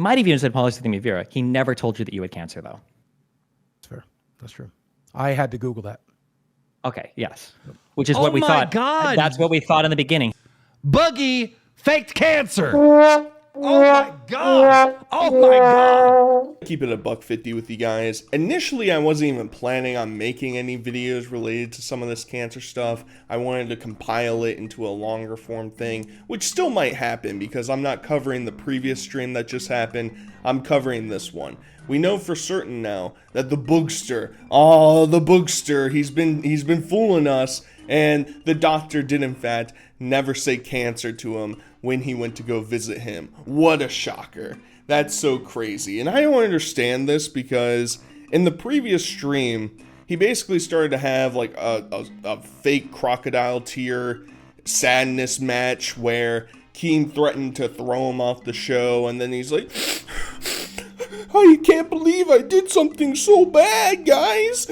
might have even said polycythemia vera. He never told you that you had cancer, though. That's fair. That's true. I had to Google that. Okay, yes. Which is what we thought. God. That's what we thought in the beginning. Boogie faked cancer. Oh my gosh. Oh my God. Keep it a $1.50 with you guys. Initially, I wasn't even planning on making any videos related to some of this cancer stuff. I wanted to compile it into a longer form thing, which still might happen because I'm not covering the previous stream that just happened. I'm covering this one. We know for certain now that the Boogster, the Boogster, he's been fooling us, and the doctor did in fact never say cancer to him when he went to go visit him. What a shocker. That's so crazy. And I don't understand this because in the previous stream, he basically started to have like a fake crocodile tear sadness match where Keem threatened to throw him off the show, and then he's like, I can't believe I did something so bad, guys.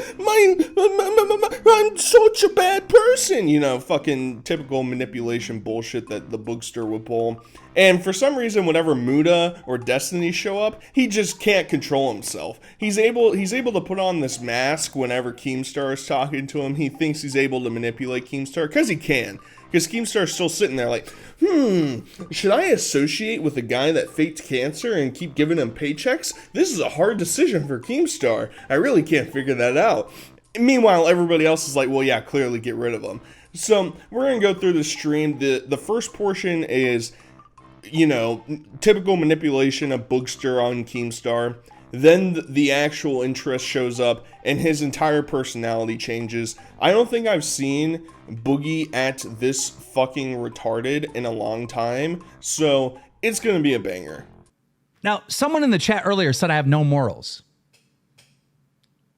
I'm such a bad person. You know, fucking typical manipulation bullshit that the Boogster would pull. And for some reason, whenever Muda or Destiny show up, he just can't control himself. He's able to put on this mask whenever Keemstar is talking to him. He thinks he's able to manipulate Keemstar because he can. Because Keemstar's still sitting there like, should I associate with a guy that faked cancer and keep giving him paychecks? This is a hard decision for Keemstar. I really can't figure that out. Meanwhile, everybody else is like, well, yeah, clearly get rid of him. So we're going to go through the stream. The first portion is, you know, typical manipulation of Boogster on Keemstar. Then the actual interest shows up and his entire personality changes. I don't think I've seen Boogie act this fucking retarded in a long time. So it's going to be a banger. Now, someone in the chat earlier said I have no morals.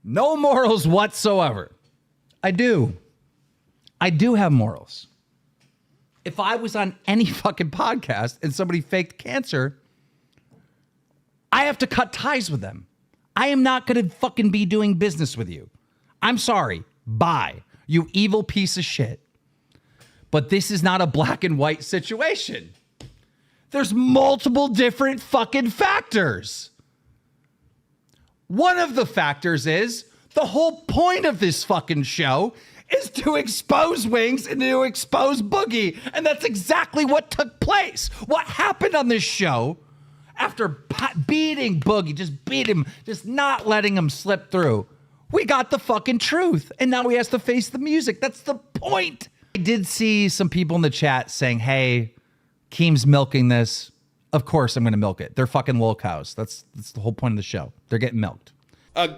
No morals whatsoever. I do. I do have morals. If I was on any fucking podcast and somebody faked cancer, I have to cut ties with them. I am not going to fucking be doing business with you. I'm sorry. Bye. You evil piece of shit. But this is not a black and white situation. There's multiple different fucking factors. One of the factors is the whole point of this fucking show is to expose Wings and to expose Boogie. And that's exactly what took place. What happened on this show after beating Boogie, just beat him, just not letting him slip through. We got the fucking truth. And now he has to face the music. That's the point. I did see some people in the chat saying, hey, Keem's milking this. Of course I'm going to milk it. They're fucking Lolcows. That's the whole point of the show. They're getting milked.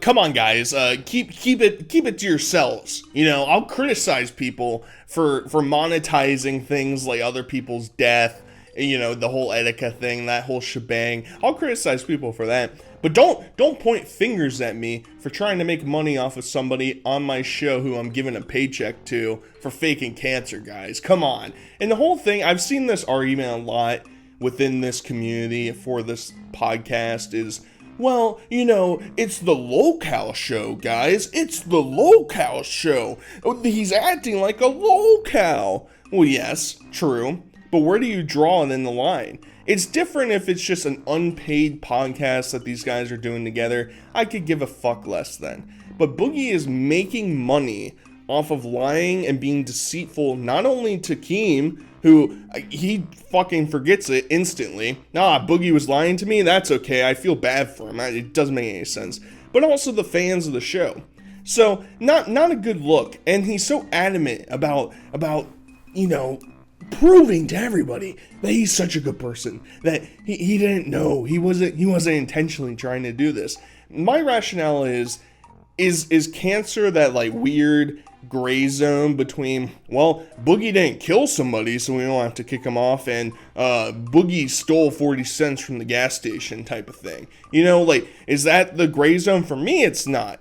Come on, guys. Keep it to yourselves. You know, I'll criticize people for monetizing things like other people's death. You know, the whole Etika thing, that whole shebang. I'll criticize people for that. But don't point fingers at me for trying to make money off of somebody on my show who I'm giving a paycheck to for faking cancer, guys. Come on. And the whole thing, I've seen this argument a lot within this community for this podcast is, well, you know, it's the Lolcow show, guys. It's the Lolcow show. He's acting like a Lolcow. Well, yes, true. But where do you draw it in the line? It's different if it's just an unpaid podcast that these guys are doing together. I could give a fuck less then. But Boogie is making money off of lying and being deceitful, not only to Keem, who he fucking forgets it instantly. Nah, Boogie was lying to me. That's okay. I feel bad for him. It doesn't make any sense. But also the fans of the show. So not a good look. And he's so adamant about you know, proving to everybody that he's such a good person, that he didn't know, he wasn't intentionally trying to do this. My rationale is cancer that like weird gray zone between, well, Boogie didn't kill somebody so we don't have to kick him off, and Boogie stole 40 cents from the gas station type of thing. You know, like, is that the gray zone? For me, it's not.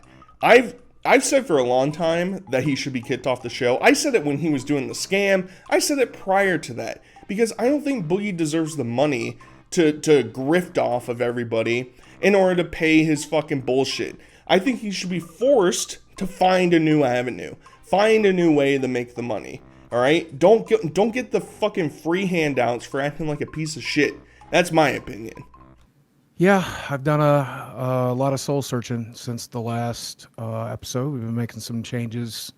I've said for a long time that he should be kicked off the show. I said it when he was doing the scam. I said it prior to that. Because I don't think Boogie deserves the money to grift off of everybody in order to pay his fucking bullshit. I think he should be forced to find a new avenue. Find a new way to make the money. Alright? Don't get the fucking free handouts for acting like a piece of shit. That's my opinion. Yeah, I've done a lot of soul searching since the last episode. We've been making some changes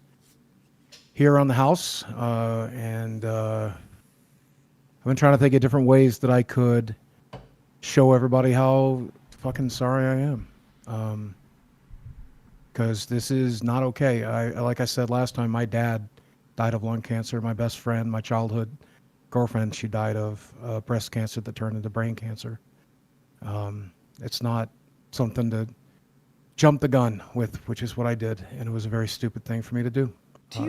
here around the house, and I've been trying to think of different ways that I could show everybody how fucking sorry I am. Because this is not okay. Like I said last time, my dad died of lung cancer. My best friend, my childhood girlfriend, she died of breast cancer that turned into brain cancer. It's not something to jump the gun with, which is what I did, and it was a very stupid thing for me to do.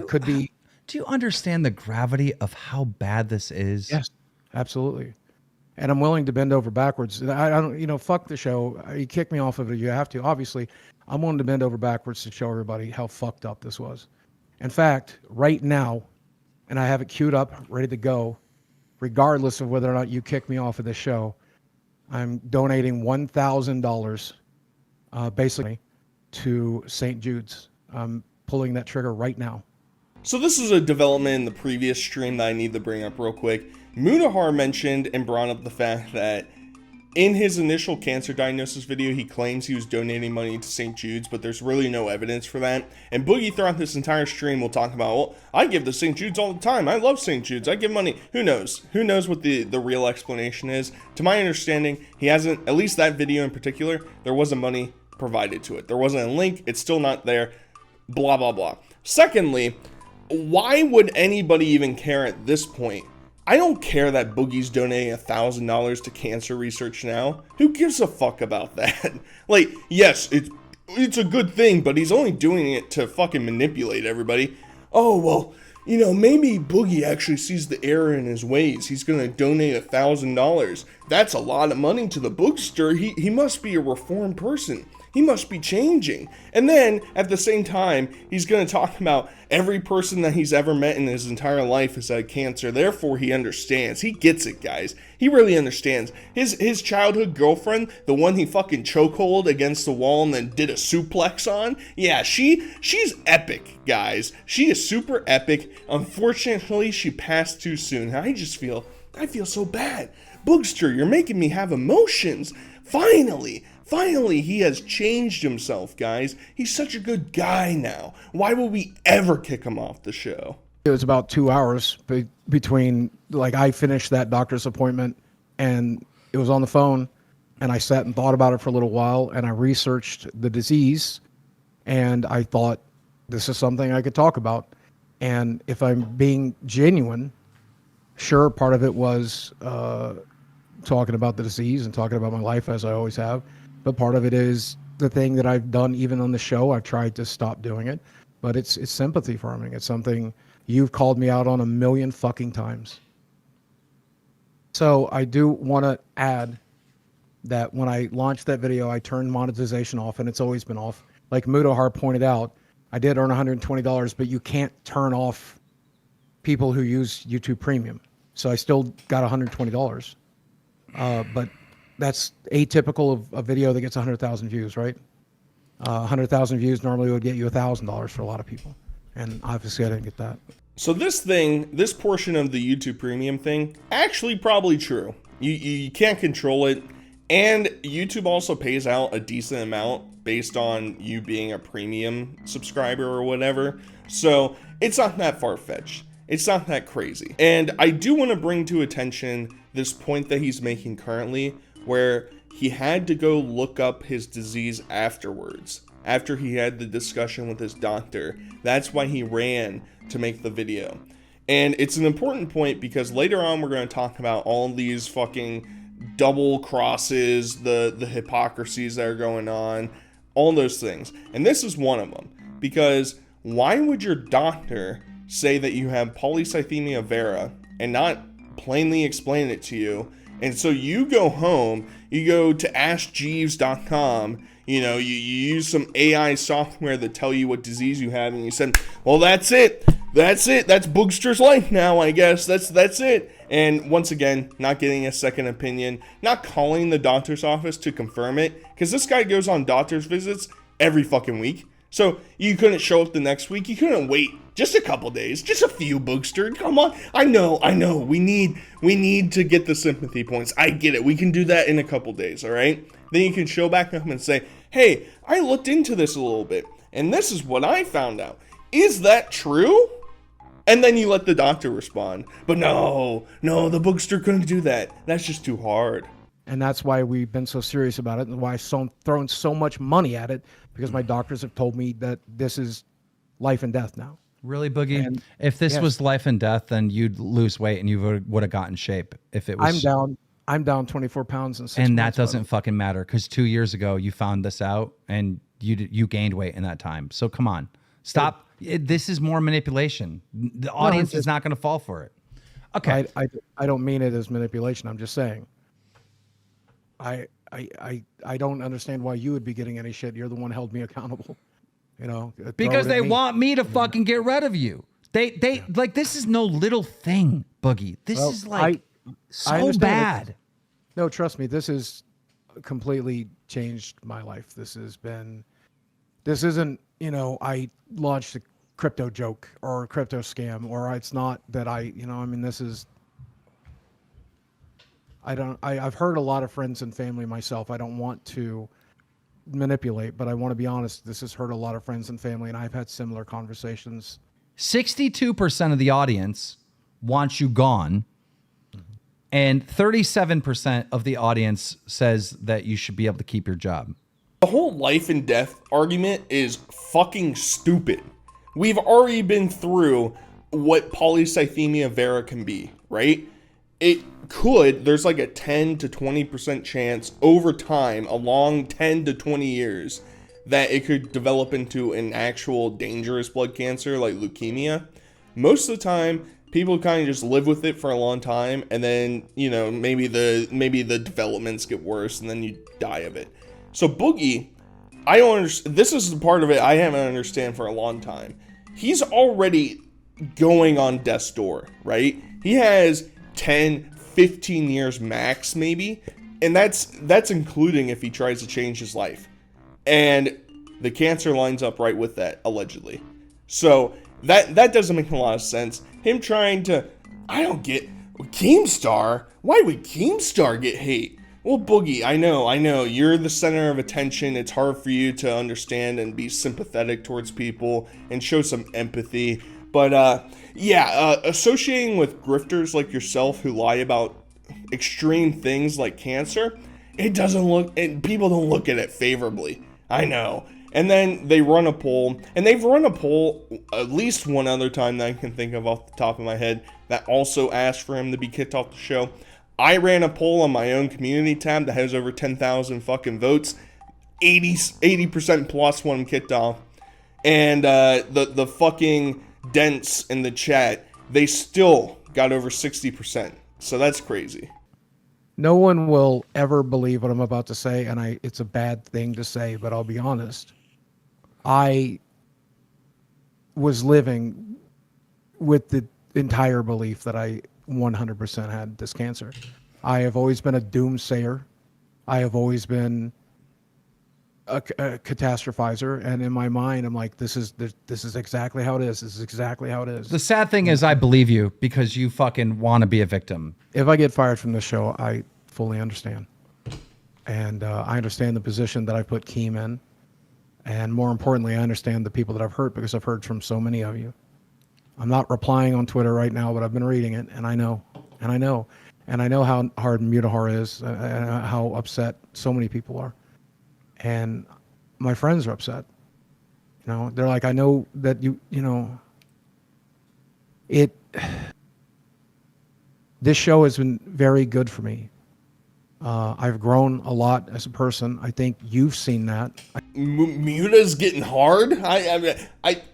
Could be. Do you understand the gravity of how bad this is? Yes, absolutely. And I'm willing to bend over backwards. I don't, fuck the show. You kick me off of it, you have to. Obviously, I'm willing to bend over backwards to show everybody how fucked up this was. In fact, right now, and I have it queued up, ready to go, regardless of whether or not you kick me off of this show, I'm donating $1,000 basically to St. Jude's. I'm pulling that trigger right now. So this is a development in the previous stream that I need to bring up real quick. Mudahar mentioned and brought up the fact that in his initial cancer diagnosis video, he claims he was donating money to St. Jude's, but there's really no evidence for that. And Boogie throughout this entire stream will talk about, well, I give to St. Jude's all the time. I love St. Jude's. I give money. Who knows? Who knows what the real explanation is? To my understanding, he hasn't, at least that video in particular, there wasn't money provided to it. There wasn't a link. It's still not there. Blah, blah, blah. Secondly, why would anybody even care at this point? I don't care that Boogie's donating $1,000 to cancer research now. Who gives a fuck about that? Like, yes, it's a good thing, but he's only doing it to fucking manipulate everybody. Oh, well, maybe Boogie actually sees the error in his ways. He's gonna donate $1,000. That's a lot of money to the Boogster. He must be a reformed person. He must be changing. And then, at the same time, he's going to talk about every person that he's ever met in his entire life has had cancer. Therefore, he understands. He gets it, guys. He really understands. His childhood girlfriend, the one he fucking chokehold against the wall and then did a suplex on, yeah, she's epic, guys. She is super epic. Unfortunately, she passed too soon. I feel so bad. Boogster, you're making me have emotions. Finally, he has changed himself, guys. He's such a good guy now. Why would we ever kick him off the show? It was about 2 hours between, I finished that doctor's appointment, and it was on the phone, and I sat and thought about it for a little while, and I researched the disease, and I thought, this is something I could talk about. And if I'm being genuine, sure, part of it was talking about the disease and talking about my life as I always have. But part of it is the thing that I've done even on the show. I've tried to stop doing it, but it's sympathy farming. It's something you've called me out on a million fucking times. So I do want to add that when I launched that video, I turned monetization off, and it's always been off. Like Mudahar pointed out, I did earn $120, but you can't turn off people who use YouTube Premium. So I still got $120. But that's atypical of a video that gets 100,000 views, right? 100,000 views normally would get you $1,000 for a lot of people. And obviously I didn't get that. So this portion of the YouTube Premium thing, actually probably true. You can't control it. And YouTube also pays out a decent amount based on you being a premium subscriber or whatever. So it's not that far-fetched. It's not that crazy. And I do want to bring to attention this point that he's making currently, where he had to go look up his disease afterwards, after he had the discussion with his doctor. That's why he ran to make the video. And it's an important point because later on we're going to talk about all these fucking double crosses, the hypocrisies that are going on, all those things. And this is one of them. Because why would your doctor say that you have polycythemia vera and not plainly explain it to you? And so you go home, you go to AskJeeves.com, you use some AI software that tell you what disease you have, and you said, well, that's it. That's Boogster's life now, I guess. That's it. And once again, not getting a second opinion, not calling the doctor's office to confirm it, because this guy goes on doctor's visits every fucking week. So you couldn't show up the next week. You couldn't wait just a couple days, just a few, Boogster. Come on. I know. We need to get the sympathy points. I get it. We can do that in a couple days, all right? Then you can show back up and say, hey, I looked into this a little bit, and this is what I found out. Is that true? And then you let the doctor respond. But no, the Boogster couldn't do that. That's just too hard. And that's why we've been so serious about it and why I've thrown so much money at it, because my doctors have told me that this is life and death now. Really, Boogie? And, if this yes. was life and death, then you'd lose weight and you would have gotten shape. If it was, I'm down 24 pounds in 6 months. And that doesn't fucking matter, because 2 years ago you found this out and you gained weight in that time. So come on, stop. This is more manipulation. The audience is not going to fall for it. Okay. I don't mean it as manipulation. I'm just saying. I don't understand why you would be getting any shit. You're the one held me accountable. You know, because they want me to fucking get rid of you. They like, this is no little thing, Boogie. This is like so bad. No, trust me. This has completely changed my life. This isn't, you know, I launched a crypto joke or a crypto scam, or it's not that this is, I've hurt a lot of friends and family myself. I don't want to manipulate, but I want to be honest. This has hurt a lot of friends and family, and I've had similar conversations. 62% of the audience wants you gone, and 37% of the audience says that you should be able to keep your job. The whole life and death argument is fucking stupid. We've already been through what polycythemia vera can be, right? There's like a 10 to 20% chance over time, along 10 to 20 years, that it could develop into an actual dangerous blood cancer like leukemia. Most of the time, people kind of just live with it for a long time, and then, you know, maybe the developments get worse, and then you die of it. So Boogie, I don't understand. This is the part of it I haven't understand for a long time. He's already going on death's door, right? He has 10, 15 years max, maybe, and that's including if he tries to change his life. And the cancer lines up right with that, allegedly. So that doesn't make a lot of sense. Him trying to, I don't get, Keemstar? Why would Keemstar get hate? Well, Boogie, I know, you're the center of attention. It's hard for you to understand and be sympathetic towards people and show some empathy. But associating with grifters like yourself who lie about extreme things like cancer, people don't look at it favorably. I know. And then they run a poll, and they've run a poll at least one other time that I can think of off the top of my head that also asked for him to be kicked off the show. I ran a poll on my own community tab that has over 10,000 fucking votes. 80% plus want him kicked off. And the fucking dents in the chat, they still got over 60%. So that's crazy. No one will ever believe what I'm about to say, and it's a bad thing to say, but I'll be honest. I was living with the entire belief that I 100% had this cancer. I have always been a doomsayer. I have always been a catastrophizer, and in my mind, I'm like, this is exactly how it is. This is exactly how it is. The sad thing is, I believe you because you fucking want to be a victim. If I get fired from this show, I fully understand, and I understand the position that I put Keem in, and more importantly, I understand the people that I've hurt because I've heard from so many of you. I'm not replying on Twitter right now, but I've been reading it, and I know how hard Mutahar is, and how upset so many people are. And my friends are upset. You know, they're like, I know that this show has been very good for me. I've grown a lot as a person. I think you've seen that. Muta's getting hard. I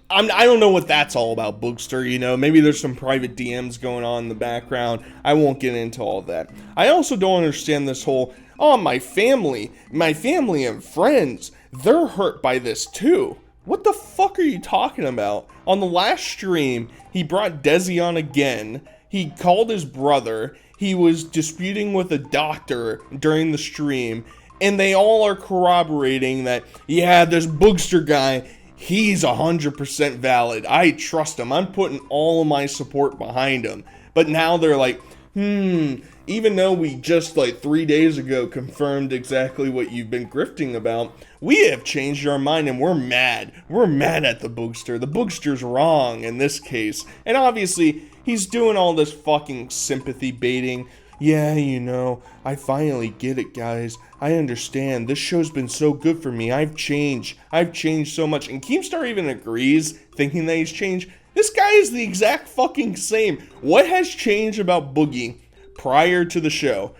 don't know what that's all about, Boogster. You know, maybe there's some private DMs going on in the background. I won't get into all that. I also don't understand this whole, my family and friends, they're hurt by this too. What the fuck are you talking about? On the last stream, he brought Desi on again. He called his brother. He was disputing with a doctor during the stream. And they all are corroborating that, yeah, this Boogster guy, he's 100% valid. I trust him. I'm putting all of my support behind him. But now they're like, even though we just like 3 days ago confirmed exactly what you've been grifting about, we have changed our mind and we're mad. We're mad at the Boogster. The Boogster's wrong in this case. And obviously, he's doing all this fucking sympathy baiting. Yeah, you know, I finally get it, guys. I understand. This show's been so good for me. I've changed. I've changed so much. And Keemstar even agrees, thinking that he's changed. This guy is the exact fucking same. What has changed about Boogie prior to the show?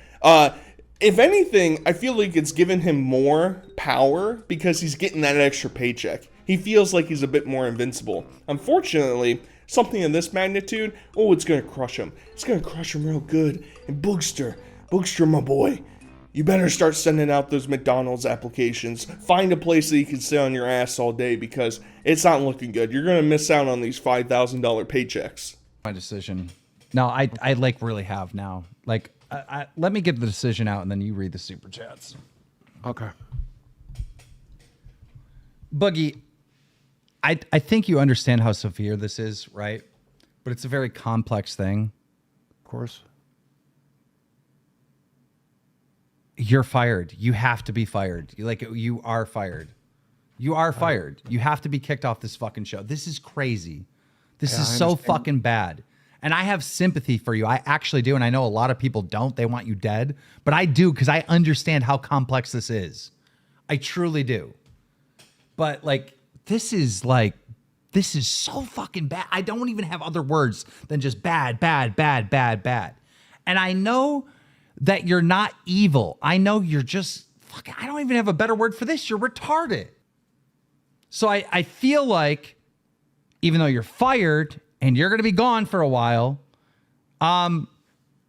If anything, I feel like it's given him more power because he's getting that extra paycheck. He feels like he's a bit more invincible. Unfortunately, something of this magnitude, it's gonna crush him. It's gonna crush him real good. And Boogster, my boy, you better start sending out those McDonald's applications. Find a place that you can sit on your ass all day because it's not looking good. You're gonna miss out on these $5,000 paychecks. My decision. No, I like really have now. Like, let me get the decision out and then you read the super chats. Okay. Boogie, I think you understand how severe this is, right? But it's a very complex thing. Of course. You're fired. You have to be fired. You are fired. You are fired. You have to be kicked off this fucking show. This is crazy. This is so fucking bad. And I have sympathy for you. I actually do. And I know a lot of people don't. They want you dead. But I do because I understand how complex this is. I truly do. But like, this is so fucking bad. I don't even have other words than just bad, bad, bad, bad, bad. And I know that you're not evil. I know you're just fucking, I don't even have a better word for this. You're retarded. So I feel like even though you're fired and you're going to be gone for a while,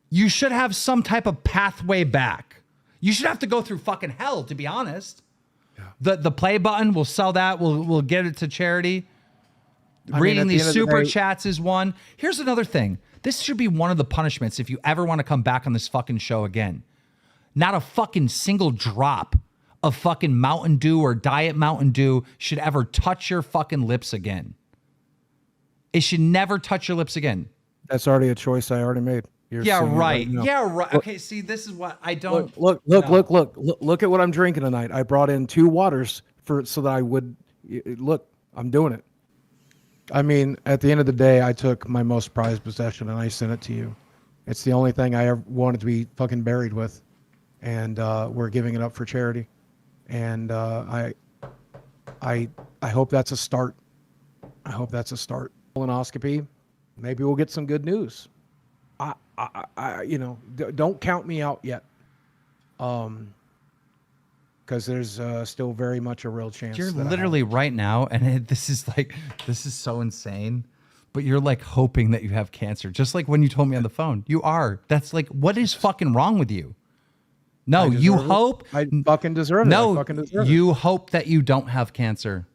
you should have some type of pathway back. You should have to go through fucking hell, to be honest. Yeah. The play button, we'll sell that. We'll get it to charity. Reading these super chats is one. Here's another thing. This should be one of the punishments if you ever want to come back on this fucking show again. Not a fucking single drop of fucking Mountain Dew or Diet Mountain Dew should ever touch your fucking lips again. It should never touch your lips again. That's already a choice I already made. Yeah, right. Yeah, right. Okay, see, this is what I don't... Look at what I'm drinking tonight. I brought in 2 waters so that I would... Look, I'm doing it. I mean, at the end of the day, I took my most prized possession and I sent it to you. It's the only thing I ever wanted to be fucking buried with. And we're giving it up for charity. And I hope that's a start. I hope that's a start. Colonoscopy, maybe we'll get some good news. Don't count me out yet. Because there's still very much a real chance. You're literally right now, and this is so insane, but you're like hoping that you have cancer. Just like when you told me on the phone, you are. That's like, what is fucking wrong with you? No, you hope. I fucking deserve it. No, I fucking deserve you hope that you don't have cancer,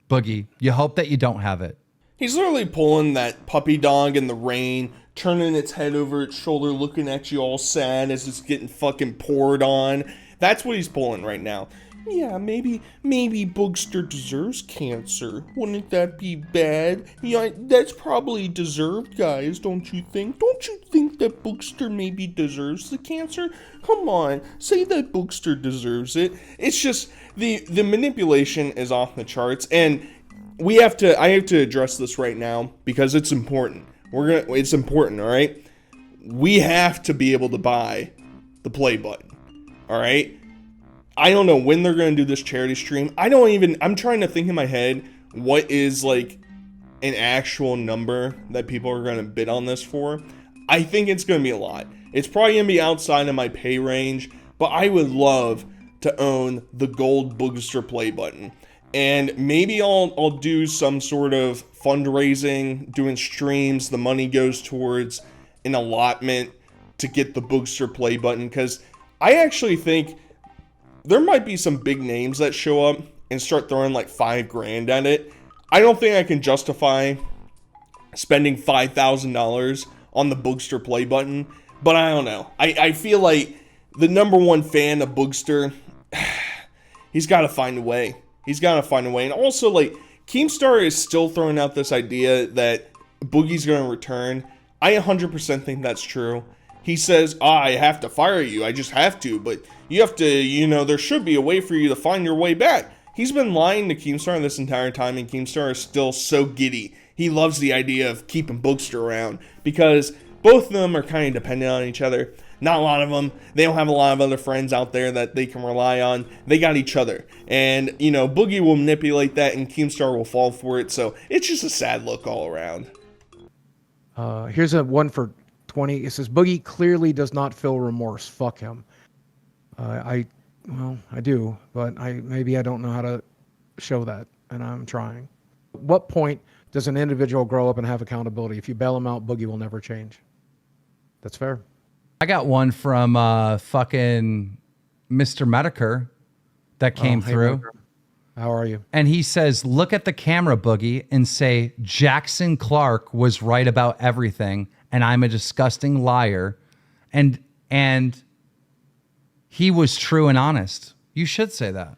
Boogie. You hope that you don't have it. He's literally pulling that puppy dog in the rain, turning its head over its shoulder, looking at you all sad as it's getting fucking poured on. That's what he's pulling right now. Yeah, maybe Boogster deserves cancer. Wouldn't that be bad? Yeah, that's probably deserved, guys, don't you think? Don't you think that Boogster maybe deserves the cancer? Come on, say that Boogster deserves it. It's just the manipulation is off the charts, and I have to address this right now because it's important. It's important, all right? We have to be able to buy the play button. All right. I don't know when they're going to do this charity stream. I'm trying to think in my head what is like an actual number that people are going to bid on this for. I think it's going to be a lot. It's probably going to be outside of my pay range, but I would love to own the gold Boogster play button. And maybe I'll do some sort of fundraising, doing streams. The money goes towards an allotment to get the Boogster play button, because I actually think there might be some big names that show up and start throwing like $5,000 at it. I don't think I can justify spending $5,000 on the Boogster play button, but I don't know. I feel like the #1 fan of Boogster, he's got to find a way. He's got to find a way. And also, like, Keemstar is still throwing out this idea that Boogie's going to return. I 100% think that's true. He says, I have to fire you. I just have to. But you have to, there should be a way for you to find your way back. He's been lying to Keemstar this entire time, and Keemstar is still so giddy. He loves the idea of keeping Boogster around because both of them are kind of dependent on each other. Not a lot of them. They don't have a lot of other friends out there that they can rely on. They got each other. And, Boogie will manipulate that, and Keemstar will fall for it. So it's just a sad look all around. Here's a one for 20. It says, Boogie clearly does not feel remorse. Fuck him. I do, but maybe I don't know how to show that, and I'm trying. At what point does an individual grow up and have accountability? If you bail him out, Boogie will never change. That's fair. I got one from fucking Mr. Medicare that came through. Medicare. How are you? And he says, look at the camera, Boogie, and say, Jackson Clark was right about everything, and I'm a disgusting liar. And he was true and honest. You should say that.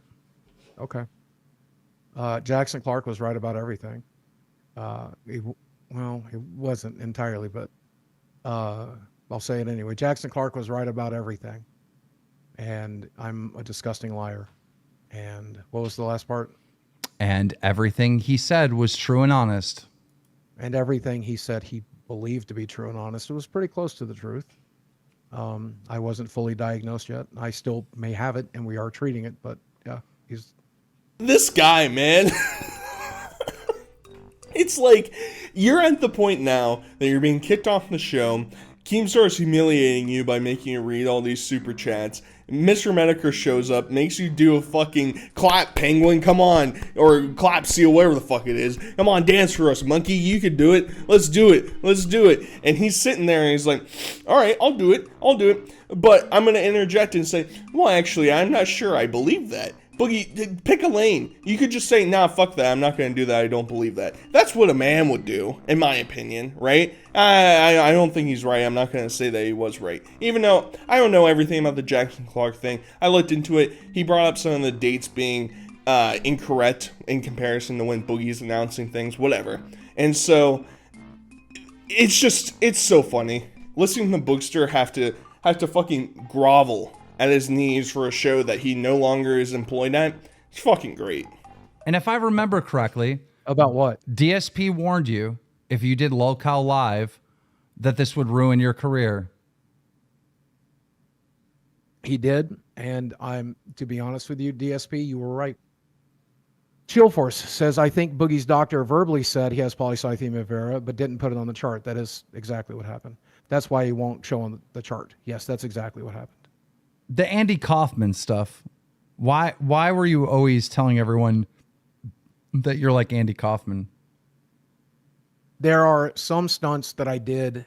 Okay. Jackson Clark was right about everything. He wasn't entirely, but I'll say it anyway. Jackson Clark was right about everything. And I'm a disgusting liar. And what was the last part? And everything he said was true and honest. And everything he said he believed to be true and honest. It was pretty close to the truth. I wasn't fully diagnosed yet. I still may have it, and we are treating it. But yeah, This guy, man. It's like you're at the point now that you're being kicked off the show. Keemstar is humiliating you by making you read all these super chats. Mr. Medicare shows up, makes you do a fucking clap, penguin, come on, or clap seal, whatever the fuck it is. Come on, dance for us, monkey, you can do it. Let's do it. And he's sitting there and he's like, all right, I'll do it. But I'm going to interject and say, well, actually, I'm not sure I believe that. Boogie, pick a lane. You could just say, nah, fuck that. I'm not going to do that. I don't believe that. That's what a man would do, in my opinion, right? I don't think he's right. I'm not going to say that he was right. Even though I don't know everything about the Jackson Clark thing. I looked into it. He brought up some of the dates being incorrect in comparison to when Boogie's announcing things, whatever. And so, it's so funny. Listening to Boogster have to fucking grovel at his knees for a show that he no longer is employed at. It's fucking great. And if I remember correctly, about what? DSP warned you if you did Lolcow live that this would ruin your career. He did, and to be honest with you, DSP, you were right. Chill Force says, I think Boogie's doctor verbally said he has polycythemia vera, but didn't put it on the chart. That is exactly what happened. That's why he won't show on the chart. Yes, that's exactly what happened. The Andy Kaufman stuff. Why were you always telling everyone that you're like Andy Kaufman? There are some stunts that I did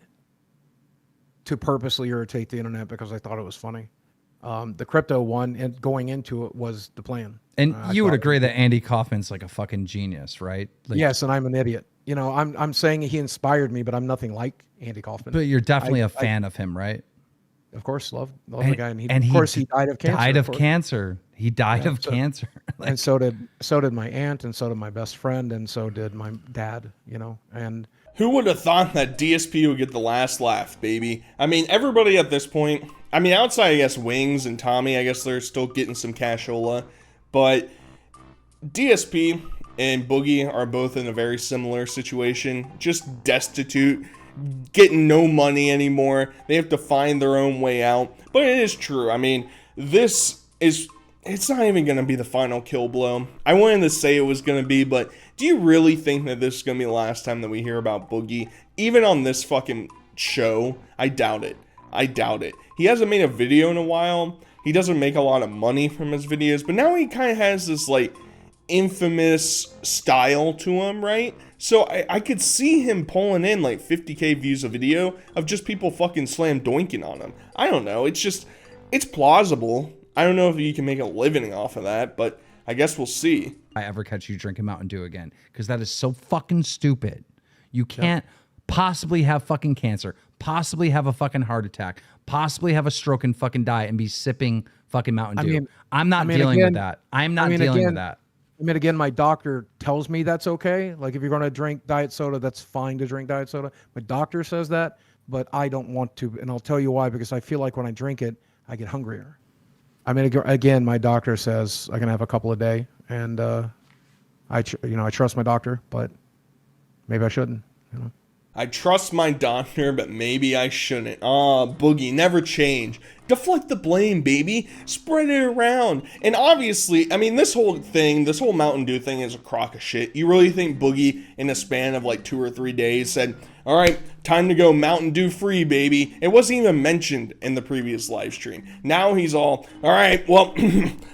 to purposely irritate the internet because I thought it was funny. The crypto one and going into it was the plan. And you would agree that Andy Kaufman's like a fucking genius, right? Like, yes, and I'm an idiot. I'm saying he inspired me, but I'm nothing like Andy Kaufman. But you're definitely a fan of him, right? Of course, love the guy, and he died of cancer. He died of cancer. Like, and so did my aunt, and so did my best friend, and so did my dad. And who would have thought that DSP would get the last laugh, baby? I mean, everybody at this point. I mean, outside, I guess Wings and Tommy, I guess they're still getting some cashola, but DSP and Boogie are both in a very similar situation, just destitute. Getting no money anymore. They have to find their own way out. But it is true. I mean, it's not even going to be the final kill blow. I wanted to say it was going to be, but do you really think that this is going to be the last time that we hear about Boogie? Even on this fucking show? I doubt it. He hasn't made a video in a while. He doesn't make a lot of money from his videos, but now he kind of has this, like, infamous style to him, right? So I could see him pulling in like 50k views a video of just people fucking slam doinking on him. I don't know. It's plausible. I don't know if you can make a living off of that, but I guess we'll see. I ever catch you drinking Mountain Dew again, because that is so fucking stupid. You can't possibly have fucking cancer, possibly have a fucking heart attack, possibly have a stroke and fucking die and be sipping fucking Mountain Dew. I'm not dealing with that. I'm not dealing with that. I mean, again, my doctor tells me that's okay. Like if you're going to drink diet soda, that's fine to drink diet soda. My doctor says that, but I don't want to, and I'll tell you why. Because I feel like when I drink it, I get hungrier. I mean, again, my doctor says I can have a couple a day, and I trust my doctor, but maybe I shouldn't. I trust my doctor, but maybe I shouldn't. Boogie, never change. Deflect the blame, baby. Spread it around. And obviously, I mean, this whole Mountain Dew thing is a crock of shit. You really think Boogie, in a span of like 2 or 3 days, said, all right, time to go Mountain Dew free, baby? It wasn't even mentioned in the previous live stream. Now he's all right, well,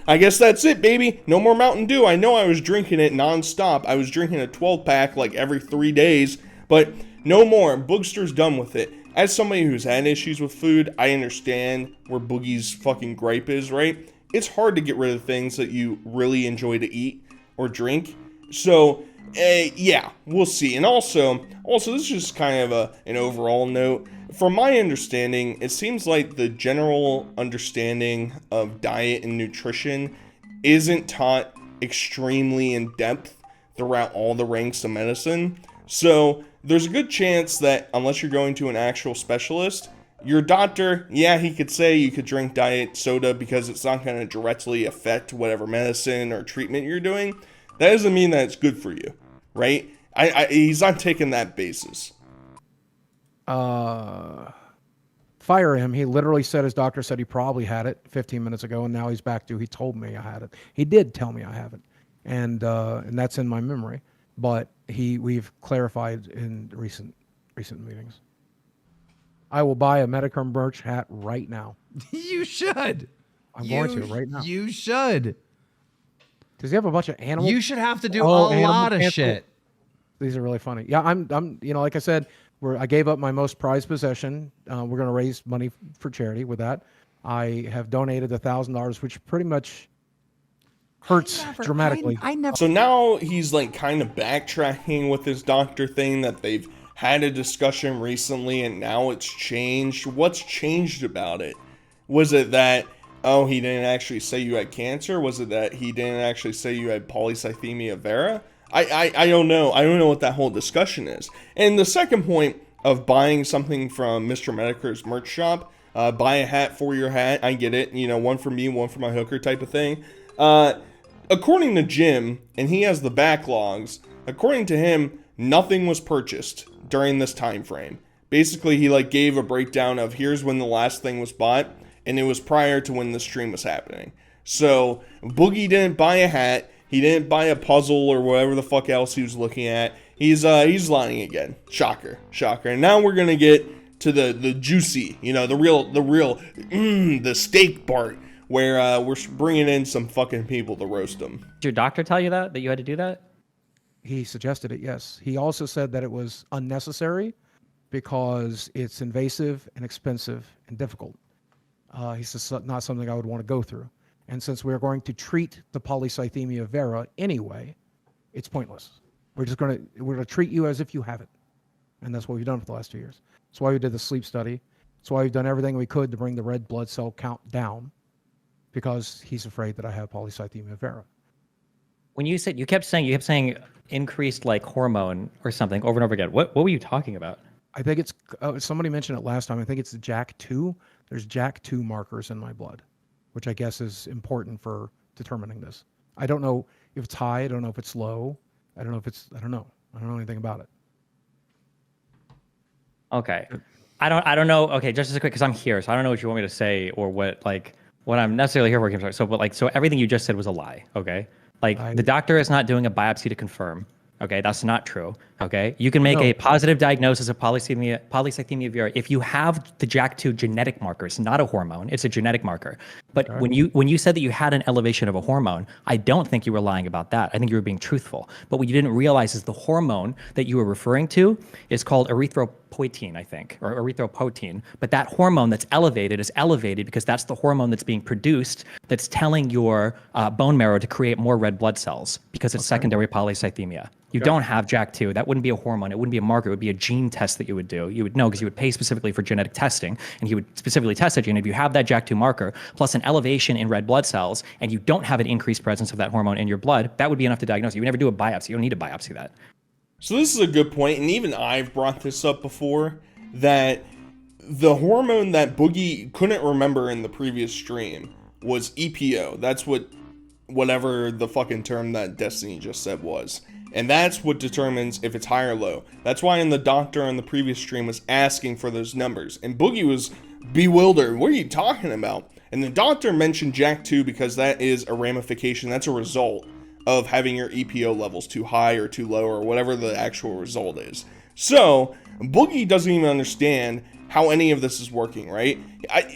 I guess that's it, baby. No more Mountain Dew. I know I was drinking it nonstop. I was drinking a 12-pack like every 3 days, but no more. Boogster's done with it. As somebody who's had issues with food, I understand where Boogie's fucking gripe is, right? It's hard to get rid of things that you really enjoy to eat or drink. So, yeah, we'll see. And also, this is just kind of an overall note. From my understanding, it seems like the general understanding of diet and nutrition isn't taught extremely in depth throughout all the ranks of medicine. So there's a good chance that unless you're going to an actual specialist, your doctor, yeah, he could say you could drink diet soda because it's not going to directly affect whatever medicine or treatment you're doing. That doesn't mean that it's good for you, right? He's not taking that basis. Fire him. He literally said his doctor said he probably had it 15 minutes ago, and now he's back to he told me I had it. He did tell me I have it, and that's in my memory. But we've clarified in recent meetings. I will buy a Medicare merch hat right now. You should. I'm going to right now. You should. Does he have a bunch of animals? You should have to do a lot of shit. These are really funny. Yeah, I'm like I said, I gave up my most prized possession. We're going to raise money for charity with that. I have donated $1,000, which pretty much hurts dramatically. I never. So now he's like kind of backtracking with his doctor thing that they've had a discussion recently and now it's changed. What's changed about it? Was it that, oh, he didn't actually say you had cancer? Was it that he didn't actually say you had polycythemia vera? I don't know. I don't know what that whole discussion is. And the second point of buying something from Mr. Medicare's merch shop, buy a hat for your hat. I get it. One for me, one for my hooker type of thing. According to Jim, and he has the backlogs, according to him, nothing was purchased during this time frame. Basically, he gave a breakdown of here's when the last thing was bought, and it was prior to when the stream was happening. So, Boogie didn't buy a hat, he didn't buy a puzzle or whatever the fuck else he was looking at. He's lying again. Shocker. And now we're gonna get to the juicy, the steak part. Where we're bringing in some fucking people to roast them. Did your doctor tell you that you had to do that? He suggested it, yes. He also said that it was unnecessary because it's invasive and expensive and difficult. He says not something I would want to go through. And since we're going to treat the polycythemia vera anyway, it's pointless. We're going to treat you as if you have it. And that's what we've done for the last 2 years. That's why we did the sleep study. That's why we've done everything we could to bring the red blood cell count down. Because he's afraid that I have polycythemia vera. When you kept saying increased hormone or something over and over again. What were you talking about? I think it's somebody mentioned it last time. I think it's the JAK2. There's JAK2 markers in my blood, which I guess is important for determining this. I don't know if it's high. I don't know if it's low. I don't know. I don't know anything about it. Okay. I don't know. Okay, just as quick because I'm here, so I don't know what you want me to say or what I'm necessarily here for. So everything you just said was a lie, okay? The doctor is not doing a biopsy to confirm, okay? That's not true, okay? You can make a positive diagnosis of polycythemia vera if you have the JAK2 genetic marker. It's not a hormone, it's a genetic marker. But when you said that you had an elevation of a hormone, I don't think you were lying about that. I think you were being truthful. But what you didn't realize is the hormone that you were referring to is called erythropoietin, I think, or erythropoietin. But that hormone that's elevated is elevated because that's the hormone that's being produced that's telling your bone marrow to create more red blood cells because it's secondary polycythemia. You don't have JAK2. That wouldn't be a hormone. It wouldn't be a marker. It would be a gene test that you would do. You would know because you would pay specifically for genetic testing, and he would specifically test that gene. If you have that JAK2 marker plus an an elevation in red blood cells and you don't have an increased presence of that hormone in your blood, that would be enough to diagnose. You never do a biopsy. You don't need to biopsy that. So this is a good point, and even I've brought this up before, that the hormone that Boogie couldn't remember in the previous stream was EPO. That's whatever the fucking term that Destiny just said was. And that's what determines if it's high or low. That's why in the doctor on the previous stream was asking for those numbers. And Boogie was bewildered. What are you talking about? And the doctor mentioned JAK2 because that is a ramification. That's a result of having your EPO levels too high or too low or whatever the actual result is. So Boogie doesn't even understand how any of this is working, right?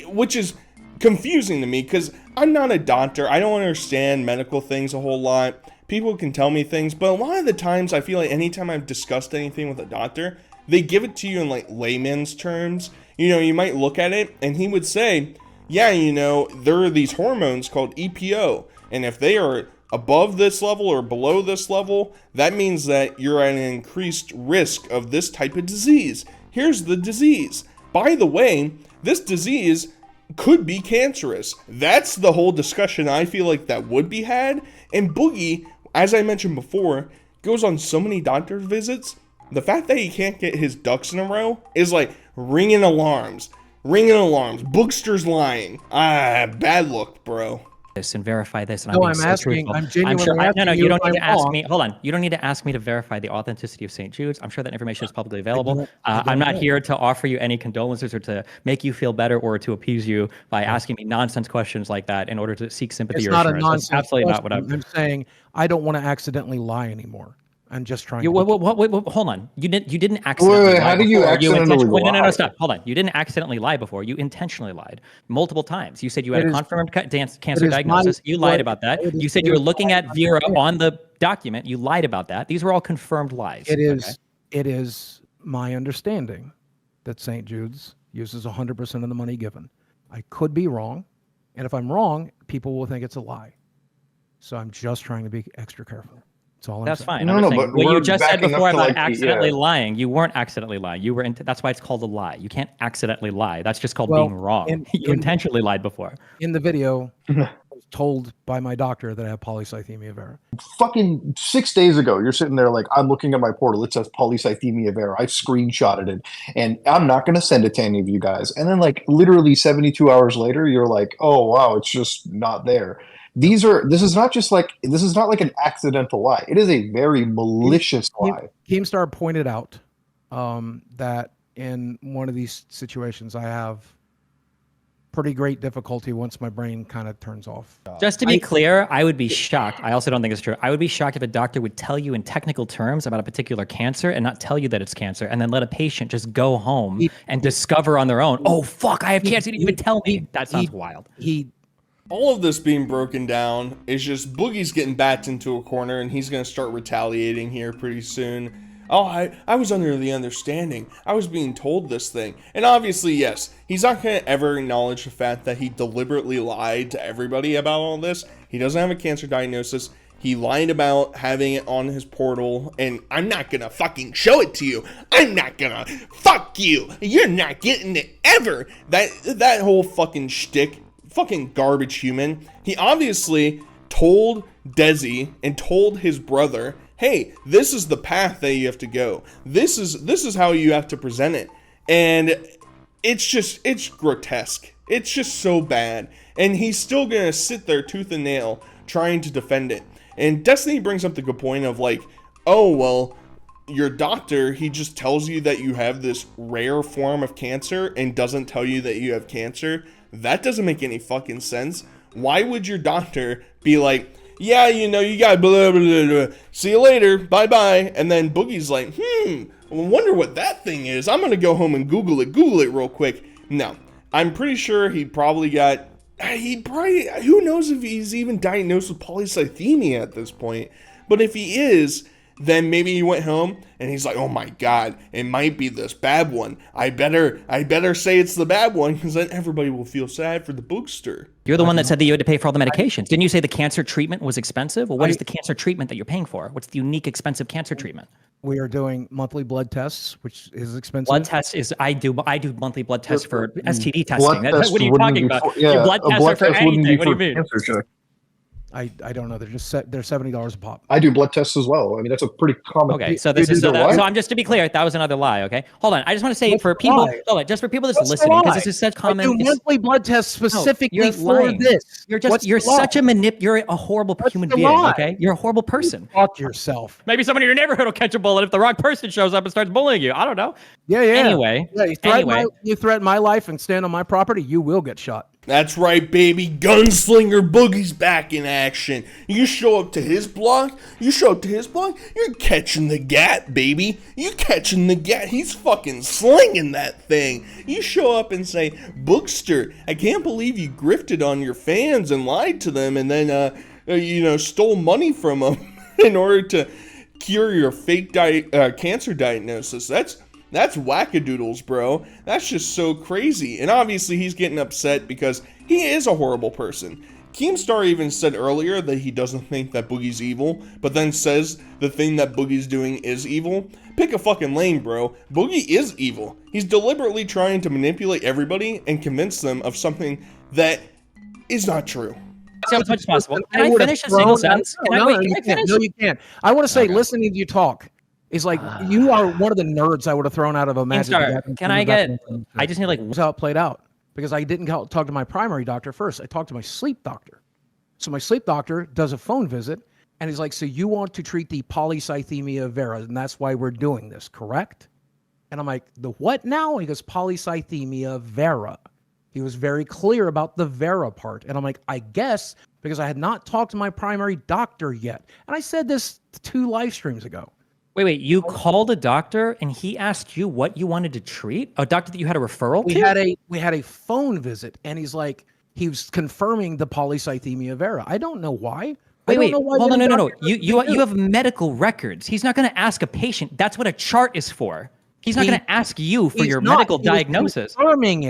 Which is confusing to me because I'm not a doctor. I don't understand medical things a whole lot. People can tell me things, but a lot of the times I feel like anytime I've discussed anything with a doctor, they give it to you in like layman's terms. You know, you might look at it and he would say, yeah, you know, there are these hormones called EPO, and if they are above this level or below this level, that means that you're at an increased risk of this type of disease. Here's the disease. By the way, this disease could be cancerous. That's the whole discussion I feel like that would be had. And Boogie, as I mentioned before, goes on so many doctor visits. The fact that he can't get his ducks in a row is like ringing alarms. Ringing alarms. Boogster's lying. Bad look, bro. This and verify this. And No, being I'm so asking. truthful. I'm genuinely asking. No, you don't need to ask wrong. me. Hold on. You don't need to ask me to verify the authenticity of St. Jude's. I'm sure that information is publicly available. I'm not here to offer you any condolences or to make you feel better or to appease you by asking me nonsense questions like that in order to seek sympathy It's or not a assurance. nonsense That's absolutely question. not what I'm saying. I don't want to accidentally lie anymore. I'm just trying. Wait, hold on. You didn't accidentally lie how do you before. accidentally No, lie? stop. Hold on. You didn't accidentally lie before. You intentionally lied multiple times. You said you had a confirmed cancer diagnosis. You lied about that. You said you were looking at Vera on the document. You lied about that. These were all confirmed lies. It is. It is my understanding that St. Jude's uses 100% of the money given. I could be wrong, and if I'm wrong, people will think it's a lie. So I'm just trying to be extra careful. That's fine. No, but what you we're just said backing up before to, about like, accidentally lying, you weren't accidentally lying. You were. That's why it's called a lie. You can't accidentally lie. That's just called being wrong. You intentionally lied before. In the video, I was told by my doctor that I have polycythemia vera. Fucking 6 days ago, you're sitting there like, I'm looking at my portal. It says polycythemia vera. I screenshotted it, and I'm not going to send it to any of you guys. And then, like, literally 72 hours later, you're like, oh wow, it's just not there. This is not like an accidental lie. It is a very malicious lie. Keemstar pointed out that in one of these situations, I have pretty great difficulty once my brain kind of turns off. Just to be clear, I would be shocked. I also don't think it's true. I would be shocked if a doctor would tell you in technical terms about a particular cancer and not tell you that it's cancer, and then let a patient just go home and discover on their own, oh, fuck, I have cancer. You didn't even tell me. That sounds wild. All of this being broken down is just Boogie's getting backed into a corner, and he's going to start retaliating here pretty soon. Oh, I was under the understanding. I was being told this thing. And obviously, yes, he's not going to ever acknowledge the fact that he deliberately lied to everybody about all this. He doesn't have a cancer diagnosis. He lied about having it on his portal, and I'm not going to fucking show it to you. I'm not going to. Fuck you. You're not getting it ever. That whole fucking shtick. Fucking garbage human. He obviously told Desi and told his brother, hey, this is the path that you have to go. This is how you have to present it. And it's grotesque. It's just so bad. And he's still gonna sit there tooth and nail trying to defend it. And Destiny brings up the good point of like, oh, well, your doctor, he just tells you that you have this rare form of cancer and doesn't tell you that you have cancer. That doesn't make any fucking sense. Why would your doctor be like, yeah, you know, you got blah, blah, blah, blah. See you later. Bye-bye. And then Boogie's like, I wonder what that thing is. I'm going to go home and Google it real quick. No, I'm pretty sure who knows if he's even diagnosed with polycythemia at this point. But if he is, then maybe he went home and he's like, oh my God, it might be this bad one. I better say it's the bad one because then everybody will feel sad for the Boogster. You're the one that said that you had to pay for all the medications. Didn't you say the cancer treatment was expensive? Well, what is the cancer treatment that you're paying for? What's the unique expensive cancer treatment? We are doing monthly blood tests, which is expensive. Blood tests is I do monthly blood tests for STD Blood testing. test What are you wouldn't talking be about? for- yeah, Your blood a tests blood are for test wouldn't be anything. What do you for mean? cancer check. I don't know. They're $70 a pop. I do blood tests as well. I mean, that's a pretty common. Okay, so You this do is the what? so I'm just to be clear, that was another lie. Okay, hold on. I just want to say What's for the people, lie? hold on, just for people that's What's the listening, because lie? this is such I common. do it's- monthly blood tests no, specifically you're for lying. this. You're just What's you're the lie? such a you're a horrible human the being. lie? Okay, you're a horrible person. Fuck yourself. Maybe someone in your neighborhood will catch a bullet if the wrong person shows up and starts bullying you. I don't know. Yeah. Anyway, Yeah, you threaten my life and stand on my property, you will get shot. That's right, baby. Gunslinger Boogie's back in action. You show up to his block, you're catching the gat, baby. You catching the gat. He's fucking slinging that thing. You show up and say, Boogster, I can't believe you grifted on your fans and lied to them and then, stole money from them in order to cure your fake cancer diagnosis. That's wackadoodles, bro. That's just so crazy. And obviously he's getting upset because he is a horrible person. Keemstar even said earlier that he doesn't think that Boogie's evil, but then says the thing that Boogie's doing is evil. Pick a fucking lane, bro. Boogie is evil. He's deliberately trying to manipulate everybody and convince them of something that is not true. As much as possible. Can I would've finish a single thrown- sentence? No, Can you I can't. finish? No, you can't. I want to say, Okay. listening to you talk is like you are one of the nerds I would have thrown out of a Magic the Keemstar, Gathering can I tournament. get? I just need like. Here's how it played out, because I didn't talk to my primary doctor first. I talked to my sleep doctor. So my sleep doctor does a phone visit, and he's like, so you want to treat the polycythemia vera, and that's why we're doing this, correct? And I'm like, the what now? He goes, polycythemia vera. He was very clear about the vera part. And I'm like, I guess because I had not talked to my primary doctor yet. And I said this 2 live streams ago. Wait. You called a doctor and he asked you what you wanted to treat? A doctor that you had a referral We to? had a phone visit, and he's like, he was confirming the polycythemia vera. I don't know why. Wait. Hold on, no. doctor You have medical records. He's not going to ask a patient. That's what a chart is for. He's not going to ask you for your medical diagnosis.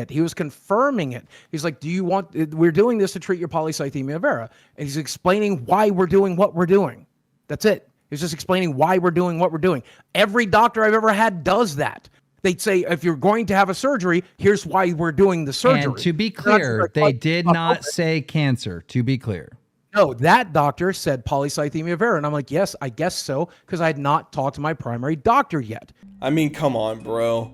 He was confirming it. He's like, do you want, we're doing this to treat your polycythemia vera. And he's explaining why we're doing what we're doing. That's it. He's just explaining why we're doing what we're doing. Every doctor I've ever had does that. They'd say, if you're going to have a surgery, here's why we're doing the surgery. And to be clear, they did not say cancer, to be clear. No, that doctor said polycythemia vera. And I'm like, yes, I guess so, because I had not talked to my primary doctor yet. I mean, come on, bro.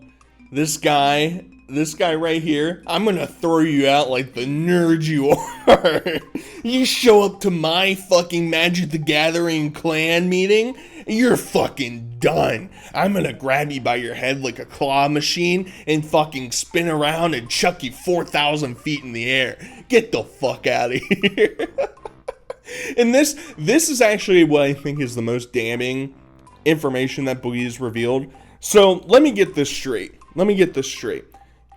This guy right here, I'm gonna throw you out like the nerd you are. You show up to my fucking Magic the Gathering clan meeting, you're fucking done. I'm gonna grab you by your head like a claw machine and fucking spin around and chuck you 4,000 feet in the air. Get the fuck out of here. And this is actually what I think is the most damning information that Boogie has revealed. So let me get this straight.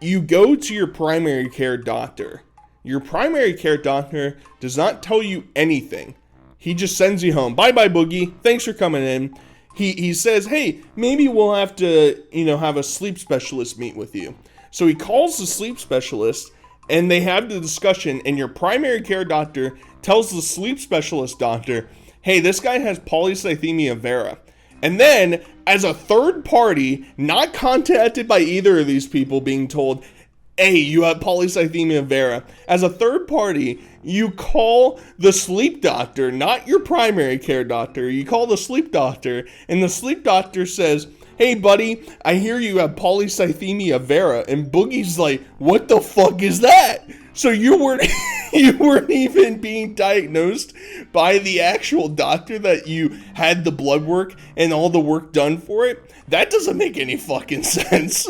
You go to your primary care doctor. Your primary care doctor does not tell you anything. He just sends you home. Bye-bye, Boogie. Thanks for coming in. He says, hey, maybe we'll have to, have a sleep specialist meet with you. So he calls the sleep specialist, and they have the discussion, and your primary care doctor tells the sleep specialist doctor, hey, this guy has polycythemia vera. And then, as a third party, not contacted by either of these people, being told, hey, you have polycythemia vera. As a third party, you call the sleep doctor, not your primary care doctor. You call the sleep doctor, and the sleep doctor says, hey, buddy, I hear you have polycythemia vera. And Boogie's like, what the fuck is that? So you weren't even being diagnosed by the actual doctor that you had the blood work and all the work done for it? That doesn't make any fucking sense.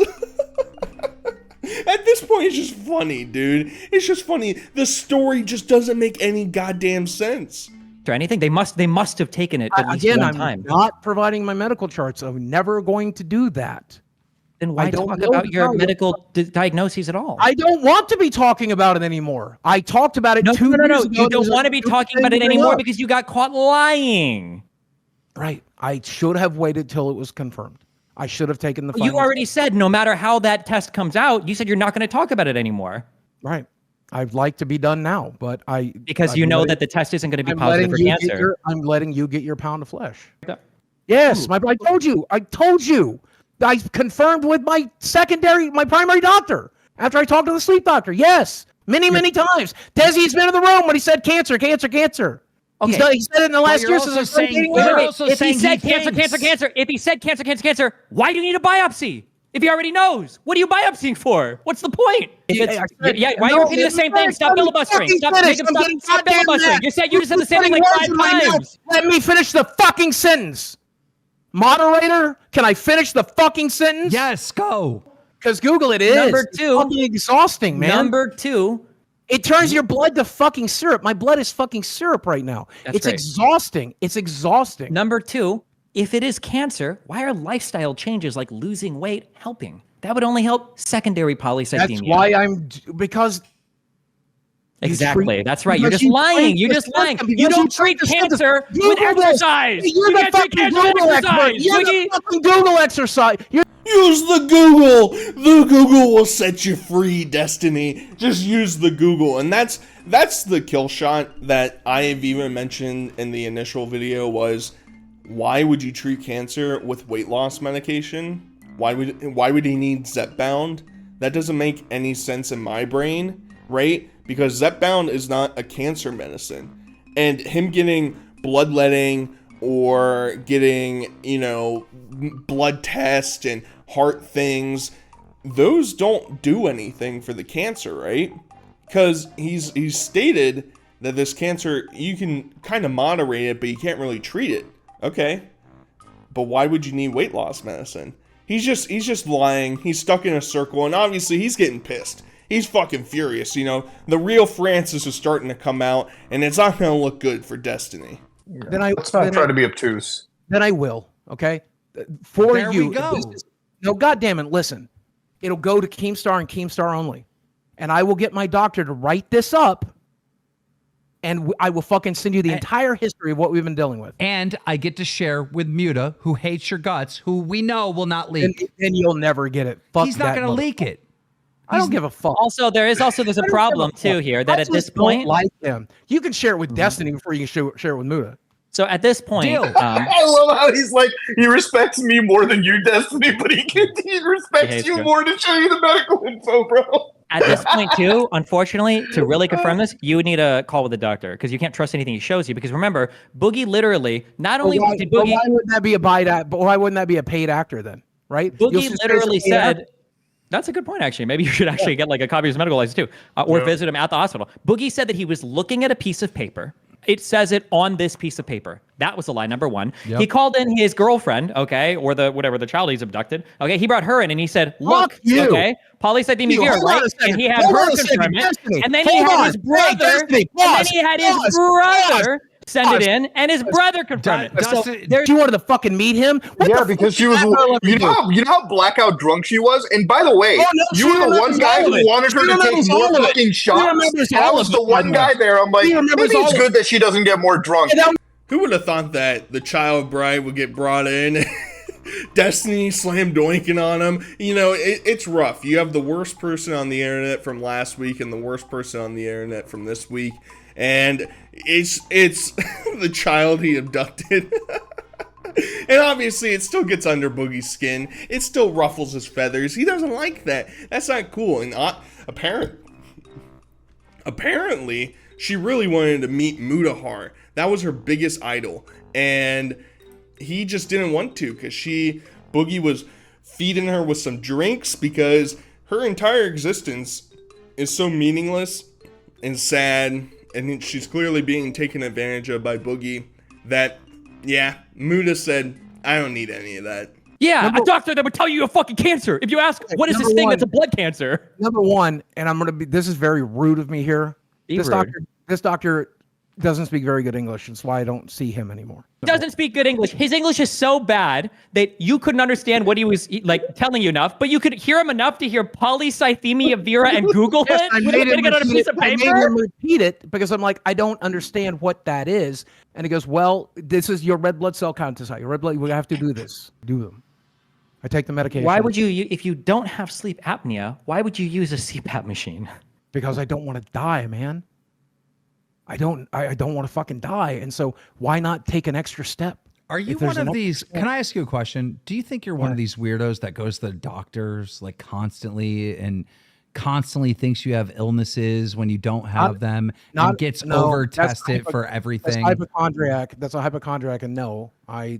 At this point, it's just funny, dude. It's just funny. The story just doesn't make any goddamn sense. Or anything? They must have taken it at least Again, one I'm time. not providing my medical charts. I'm never going to do that. Then why don't talk know about your how- medical diagnoses at all? I don't want to be talking about it anymore. I talked about it No. years ago. You don't want to be talking about it anymore because you got caught lying. Right. I should have waited till it was confirmed. I should have taken the You final already step. said no matter how that test comes out, you said you're not going to talk about it anymore. Right. I'd like to be done now, but Because you know that the test isn't going to be positive for cancer. I'm letting you get your pound of flesh. Yes, I told you. I confirmed with my primary doctor after I talked to the sleep doctor. Yes, many times. Desi's been in the room when he said cancer. Okay. He said it in the last year. If he said cancer, if he said cancer, why do you need a biopsy? If he already knows, what are you biopsying for? What's the point? Why are you repeating the same thing? Stop filibustering. Stop filibustering. You just said the same thing like 5 times. Let me finish the fucking sentence. Moderator, can I finish the fucking sentence? Yes, go. Because Google it is. Number 2. It's fucking exhausting, man. Number 2. It turns your blood to fucking syrup. My blood is fucking syrup right now. It's exhausting. It's exhausting. Number 2, if it is cancer, why are lifestyle changes like losing weight helping? That would only help secondary polycythemia. That's why because... Exactly. That's right. You're just lying. You're just lying. You don't treat cancer with exercise. You're the fucking Google expert. You're the fucking Google exercise. Use the Google. The Google will set you free, Destiny. Just use the Google. And that's the kill shot that I have even mentioned in the initial video was, why would you treat cancer with weight loss medication? Why would he need Zepbound? That doesn't make any sense in my brain, right? Because Zepbound is not a cancer medicine. And him getting bloodletting or getting, blood tests and heart things, those don't do anything for the cancer, right? Because he's stated that this cancer, you can kind of moderate it, but you can't really treat it. Okay. But why would you need weight loss medicine? He's just lying. He's stuck in a circle, and obviously he's getting pissed. He's fucking furious, The real Francis is starting to come out, and it's not going to look good for Destiny. Let's not try to be obtuse. Then I will, okay? For there you. We go. No, goddammit, listen. It'll go to Keemstar and Keemstar only. And I will get my doctor to write this up, and I will fucking send you the entire history of what we've been dealing with. And I get to share with Muta, who hates your guts, who we know will not leak. And you'll never get it. Fuck He's not going to leak it. I don't give a fuck. Also, there's a problem too here that at this point, like him, you can share it with Destiny before you can share it with Muta. So at this point, I love how he's like, he respects me more than you, Destiny, but he respects you more to show you the medical info, bro. At this point too, unfortunately, to really confirm this, you would need a call with the doctor because you can't trust anything he shows you. Because remember, Boogie literally not only did Boogie. Why wouldn't that be why wouldn't that be a paid actor then? Right? Boogie literally said. That's a good point, actually. Maybe you should actually get like a copy of his medical license too, or visit him at the hospital. Boogie said that he was looking at a piece of paper. It says it on this piece of paper. That was a lie, number 1. Yep. He called in his girlfriend, okay, or the child he's abducted. Okay, he brought her in and he said, look, okay, polycythemia vera, right? And he had her confirm it. And then he had his brother, send it in, and his brother confirmed it. So you wanted to fucking meet him? Because she was, you know how blackout drunk she was? And by the way, you were the one guy who wanted her to take more fucking shots. And I was the one guy there. I'm like, maybe it's good that she doesn't get more drunk. Who would have thought that the child bride would get brought in? Destiny slam doinking on him. It's rough. You have the worst person on the internet from last week and the worst person on the internet from this week. And it's the child he abducted. And obviously it still gets under Boogie's skin. It still ruffles his feathers. He doesn't like that. That's not cool. And apparently she really wanted to meet Mutahar. That was her biggest idol. And he just didn't want to because Boogie was feeding her with some drinks because her entire existence is so meaningless and sad. And she's clearly being taken advantage of by Boogie that, Muta said, I don't need any of that. Yeah, a doctor that would tell you have fucking cancer. If you ask, what is this thing that's a blood cancer? Number 1, and this is very rude of me here. This doctor doesn't speak very good English. That's why I don't see him anymore. Doesn't speak good English. His English is so bad that you couldn't understand what he was telling you enough, but you could hear him enough to hear polycythemia vera and Google it. I made him repeat it because I'm like, I don't understand what that is. And he goes, well, this is your red blood cell count is high. Your red blood, we have to do this. Do them. I take the medication. Why would you, if you don't have sleep apnea, why would you use a CPAP machine? Because I don't want to die, man. I don't want to fucking die. And so why not take an extra step? Are you If there's one of an these? Can I ask you a question? Do you think you're one of these weirdos that goes to the doctors like constantly and constantly thinks you have illnesses when you don't have them and gets over tested for everything? That's a hypochondriac, and no, I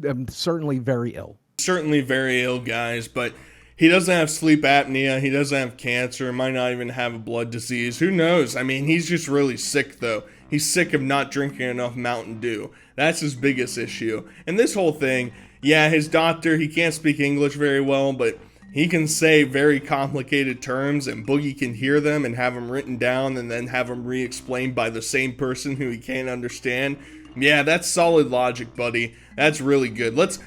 am certainly very ill. Certainly very ill, guys, but he doesn't have sleep apnea. He doesn't have cancer. Might not even have a blood disease. Who knows? I mean, he's just really sick, though. He's sick of not drinking enough Mountain Dew. That's his biggest issue. And this whole thing, yeah, his doctor, he can't speak English very well, but he can say very complicated terms, and Boogie can hear them and have them written down and then have them re-explained by the same person who he can't understand. Yeah, that's solid logic, buddy. That's really good. Let's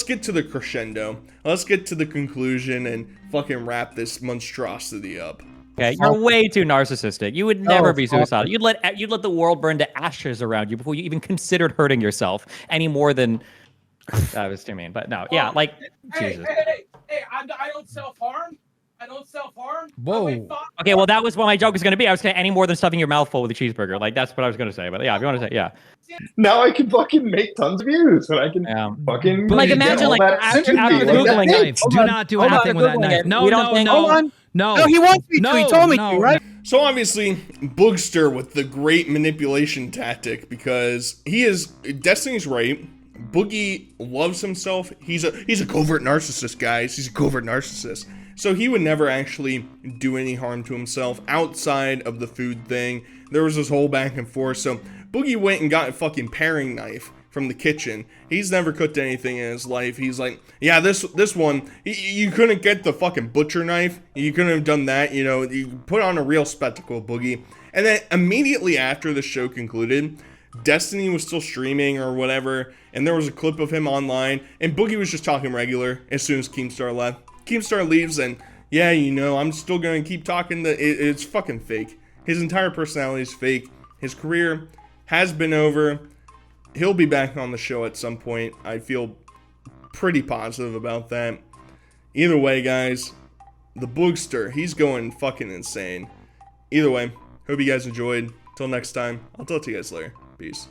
get to the crescendo. Let's get to the conclusion and fucking wrap this monstrosity up. Okay, you're way too narcissistic. You would never be suicidal. You'd let the world burn to ashes around you before you even considered hurting yourself any more than. That was too mean, but no, yeah, like Jesus. Hey! I don't self-harm. I don't self-harm. Whoa. Okay, well, that was what my joke was going to be. I was going to any more than stuffing your mouth full with a cheeseburger. Like, that's what I was going to say. But yeah, if you want to say, yeah. Now I can fucking make tons of views, and I can fucking. But like, imagine like after Googling knife. Do not do anything with that knife. No. No, he wants me to. He told me to, right? So obviously, Boogster with the great manipulation tactic, because he is Destiny's right. Boogie loves himself. He's a covert narcissist, guys. He's a covert narcissist. So he would never actually do any harm to himself outside of the food thing. There was this whole back and forth. So Boogie went and got a fucking paring knife from the kitchen. He's never cooked anything in his life. He's like, yeah, this one, you couldn't get the fucking butcher knife. You couldn't have done that. You know, you put on a real spectacle, Boogie. And then immediately after the show concluded, Destiny was still streaming or whatever, and there was a clip of him online, and Boogie was just talking regular as soon as Keemstar left. Keemstar leaves, and yeah, you know, I'm still gonna keep talking. It's fucking fake. His entire personality is fake. His career has been over. He'll be back on the show at some point. I feel pretty positive about that. Either way, guys, the Boogster, he's going fucking insane. Either way, hope you guys enjoyed. Till next time, I'll talk to you guys later. Peace.